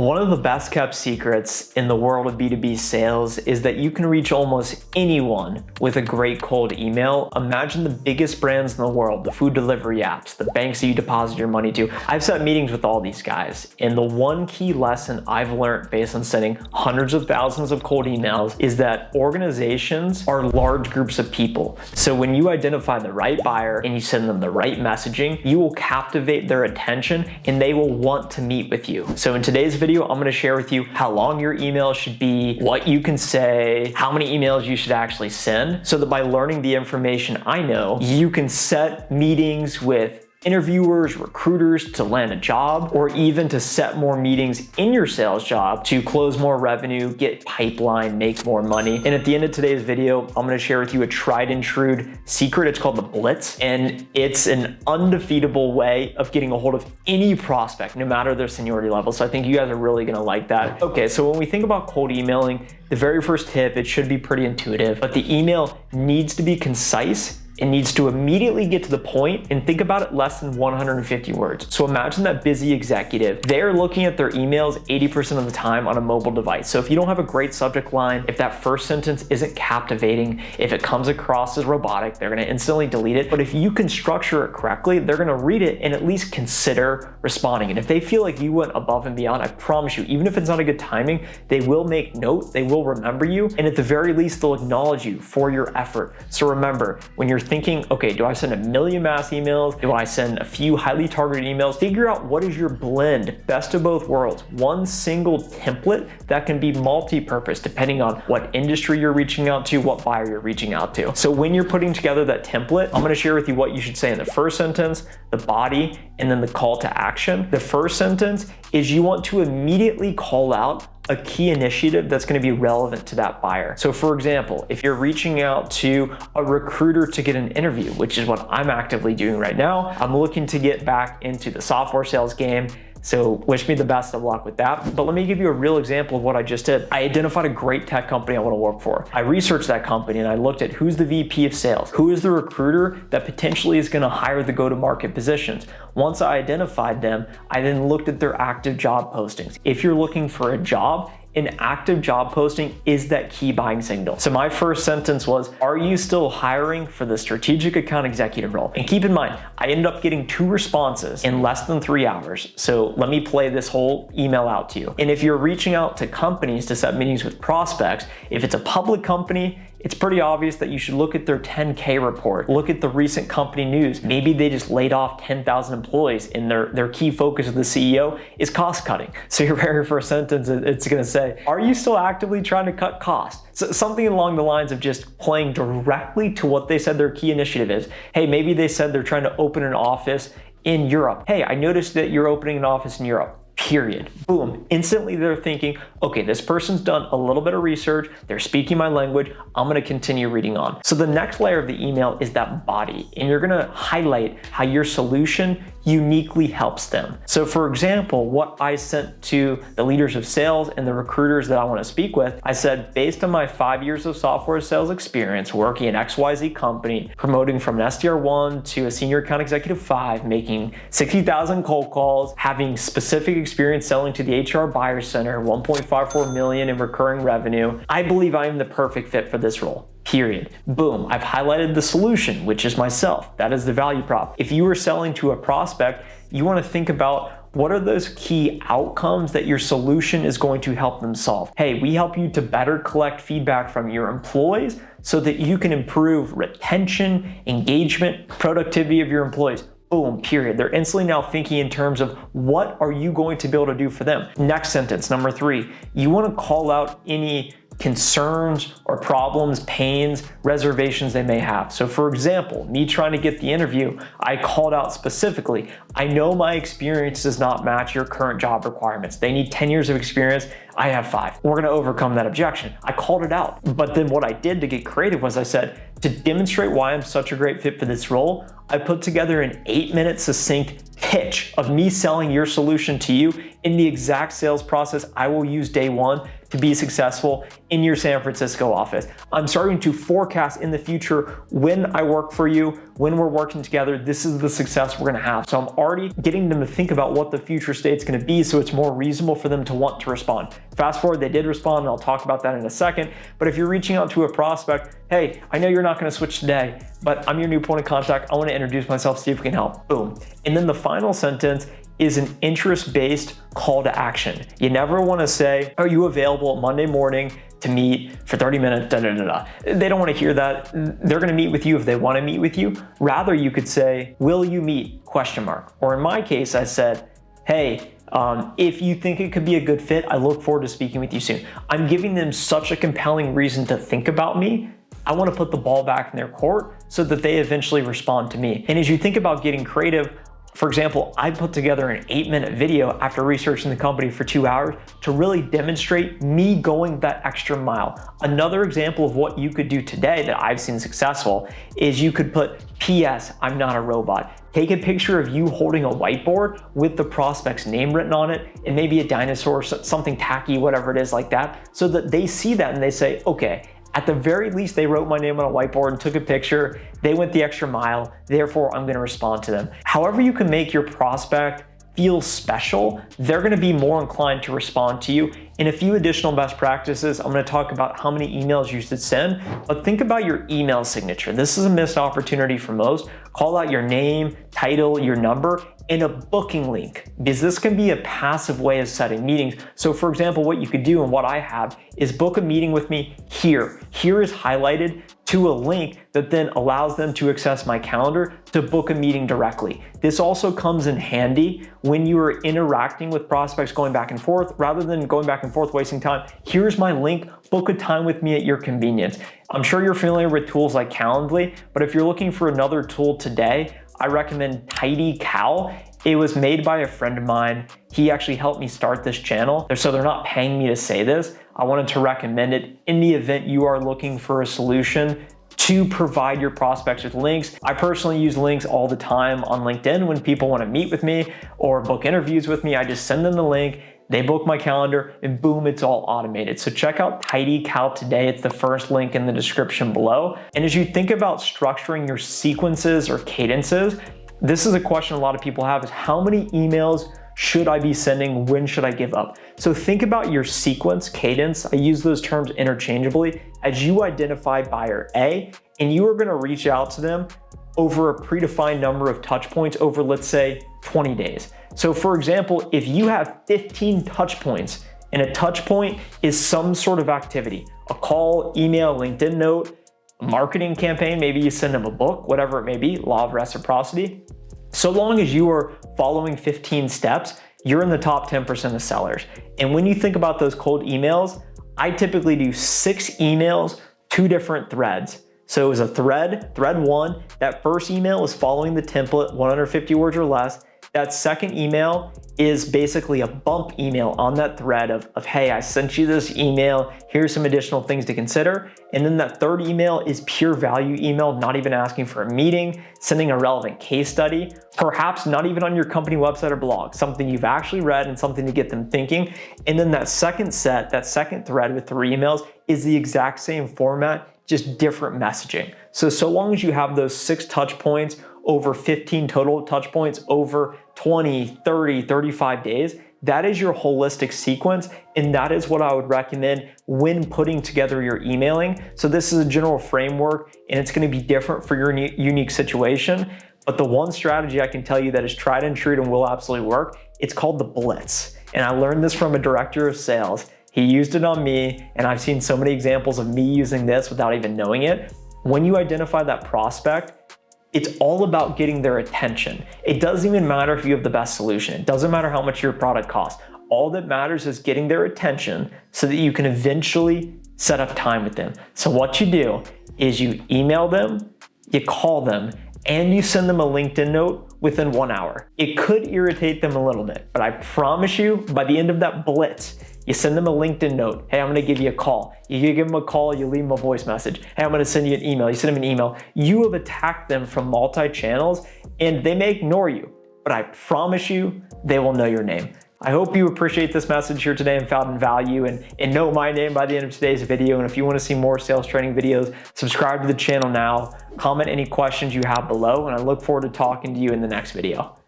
One of the best kept secrets in the world of B2B sales is that you can reach almost anyone with a great cold email. Imagine the biggest brands in the world, the food delivery apps, the banks that you deposit your money to. I've set meetings with all these guys, and the one key lesson I've learned based on sending hundreds of thousands of cold emails is that organizations are large groups of people. So when you identify the right buyer and you send them the right messaging, you will captivate their attention and they will want to meet with you. So in today's video, I'm gonna share with you how long your email should be, what you can say, how many emails you should actually send, so that by learning the information I know, you can set meetings with interviewers, recruiters to land a job, or even to set more meetings in your sales job to close more revenue, get pipeline, make more money. And at the end of today's video, I'm gonna share with you a tried and true secret. It's called the Blitz, and it's an undefeatable way of getting a hold of any prospect, no matter their seniority level. So I think you guys are really gonna like that. Okay, so when we think about cold emailing, the very first tip, it should be pretty intuitive, but the email needs to be concise. It needs to immediately get to the point, and think about it less than 150 words. So imagine that busy executive. They're looking at their emails 80% of the time on a mobile device. So if you don't have a great subject line, if that first sentence isn't captivating, if it comes across as robotic, they're gonna instantly delete it. But if you can structure it correctly, they're gonna read it and at least consider responding. And if they feel like you went above and beyond, I promise you, even if it's not a good timing, they will make note, they will remember you, and at the very least, they'll acknowledge you for your effort. So remember, when you're thinking, okay, do I send a million mass emails? Do I send a few highly targeted emails? Figure out what is your blend, best of both worlds. One single template that can be multi-purpose depending on what industry you're reaching out to, what buyer you're reaching out to. So when you're putting together that template, I'm gonna share with you what you should say in the first sentence, the body, and then the call to action. The first sentence is you want to immediately call out a key initiative that's going to be relevant to that buyer. So for example, if you're reaching out to a recruiter to get an interview, which is what I'm actively doing right now, I'm looking to get back into the software sales game. So wish me the best of luck with that. But let me give you a real example of what I just did. I identified a great tech company I want to work for. I researched that company and I looked at who's the VP of sales, who is the recruiter that potentially is going to hire the go-to-market positions. Once I identified them, I then looked at their active job postings. If you're looking for a job, an active job posting is that key buying signal. So my first sentence was, are you still hiring for the strategic account executive role? And keep in mind, I ended up getting 2 responses in less than 3 hours. So let me play this whole email out to you. And if you're reaching out to companies to set meetings with prospects, if it's a public company, it's pretty obvious that you should look at their 10K report, look at the recent company news. Maybe they just laid off 10,000 employees and their key focus of the CEO is cost cutting. So your very first sentence, it's gonna say, are you still actively trying to cut costs? So something along the lines of just playing directly to what they said their key initiative is. Hey, maybe they said they're trying to open an office in Europe. Hey, I noticed that you're opening an office in Europe. Period. Boom. Instantly they're thinking, okay, this person's done a little bit of research, they're speaking my language, I'm gonna continue reading on. So the next layer of the email is that body, and you're gonna highlight how your solution uniquely helps them. So for example, what I sent to the leaders of sales and the recruiters that I want to speak with, I said, based on my 5 years of software sales experience working at XYZ company, promoting from an SDR1 to a senior account executive 5, making 60,000 cold calls, having specific experience selling to the HR buyer center, 1.54 million in recurring revenue, I believe I am the perfect fit for this role. Period. Boom. I've highlighted the solution, which is myself. That is the value prop. If you are selling to a prospect, you want to think about what are those key outcomes that your solution is going to help them solve. Hey, we help you to better collect feedback from your employees so that you can improve retention, engagement, productivity of your employees. Boom, period. They're instantly now thinking in terms of what are you going to be able to do for them. Next sentence, number 3, you want to call out any concerns or problems, pains, reservations they may have. So for example, me trying to get the interview, I called out specifically, I know my experience does not match your current job requirements. They need 10 years of experience, I have 5. We're gonna overcome that objection. I called it out. But then what I did to get creative was I said, to demonstrate why I'm such a great fit for this role, I put together an 8-minute succinct pitch of me selling your solution to you in the exact sales process I will use day 1 to be successful in your San Francisco office. I'm starting to forecast in the future when I work for you, when we're working together, this is the success we're gonna have. So I'm already getting them to think about what the future state's gonna be so it's more reasonable for them to want to respond. Fast forward, they did respond, and I'll talk about that in a second. But if you're reaching out to a prospect, hey, I know you're not gonna switch today, but I'm your new point of contact. I wanna introduce myself, see if we can help. Boom. And then the final sentence is an interest-based call to action. You never wanna say, are you available Monday morning to meet for 30 minutes, da da da da. They don't wanna hear that. They're gonna meet with you if they wanna meet with you. Rather, you could say, will you meet, question mark. Or in my case, I said, hey, if you think it could be a good fit, I look forward to speaking with you soon. I'm giving them such a compelling reason to think about me. I wanna put the ball back in their court so that they eventually respond to me. And as you think about getting creative, for example, I put together an 8-minute video after researching the company for 2 hours to really demonstrate me going that extra mile. Another example of what you could do today that I've seen successful is you could put, P.S. I'm not a robot. Take a picture of you holding a whiteboard with the prospect's name written on it and maybe a dinosaur, something tacky, whatever it is like that, so that they see that and they say, okay, at the very least, they wrote my name on a whiteboard and took a picture. They went the extra mile, therefore I'm gonna respond to them. However you can make your prospect feel special, they're gonna be more inclined to respond to you. In a few additional best practices, I'm gonna talk about how many emails you should send, but think about your email signature. This is a missed opportunity for most. Call out your name, title, your number, and a booking link, because this can be a passive way of setting meetings. So for example, what you could do and what I have is book a meeting with me here. Here is highlighted to a link that then allows them to access my calendar to book a meeting directly. This also comes in handy when you are interacting with prospects going back and forth. Rather than going back and forth wasting time, here's my link, book a time with me at your convenience. I'm sure you're familiar with tools like Calendly, but if you're looking for another tool today, I recommend TidyCal. It was made by a friend of mine. He actually helped me start this channel, so they're not paying me to say this. I wanted to recommend it in the event you are looking for a solution to provide your prospects with links. I personally use links all the time on LinkedIn when people want to meet with me or book interviews with me. I just send them the link, they book my calendar, and boom, it's all automated. So check out TidyCal today. It's the first link in the description below. And as you think about structuring your sequences or cadences, this is a question a lot of people have, is how many emails should I be sending? When should I give up? So think about your sequence, cadence. I use those terms interchangeably. As you identify buyer A, and you are gonna reach out to them over a predefined number of touch points over, let's say, 20 days. So for example, if you have 15 touch points, and a touch point is some sort of activity, a call, email, LinkedIn note, a marketing campaign, maybe you send them a book, whatever it may be, law of reciprocity. So long as you are following 15 steps, you're in the top 10% of sellers. And when you think about those cold emails, I typically do 6 emails, 2 different threads. So it was a thread 1, that first email is following the template, 150 words or less. That second email is basically a bump email on that thread of hey, I sent you this email, here's some additional things to consider. And then that third email is pure value email, not even asking for a meeting, sending a relevant case study, perhaps not even on your company website or blog, something you've actually read and something to get them thinking. And then that second set, that second thread with 3 emails is the exact same format, just different messaging. So long as you have those 6 touch points over 15 total touch points over 20, 30, 35 days, that is your holistic sequence. And that is what I would recommend when putting together your emailing. So this is a general framework and it's gonna be different for your unique situation. But the one strategy I can tell you that is tried and true and will absolutely work, it's called the Blitz. And I learned this from a director of sales. He used it on me, and I've seen so many examples of me using this without even knowing it. When you identify that prospect, it's all about getting their attention. It doesn't even matter if you have the best solution. It doesn't matter how much your product costs. All that matters is getting their attention so that you can eventually set up time with them. So what you do is you email them, you call them, and you send them a LinkedIn note within 1 hour. It could irritate them a little bit, but I promise you, by the end of that blitz, you send them a LinkedIn note. Hey, I'm gonna give you a call. You give them a call, you leave them a voice message. Hey, I'm gonna send you an email. You send them an email. You have attacked them from multi-channels and they may ignore you, but I promise you, they will know your name. I hope you appreciate this message here today and found value and know my name by the end of today's video. And if you want to see more sales training videos, subscribe to the channel now, comment any questions you have below, and I look forward to talking to you in the next video.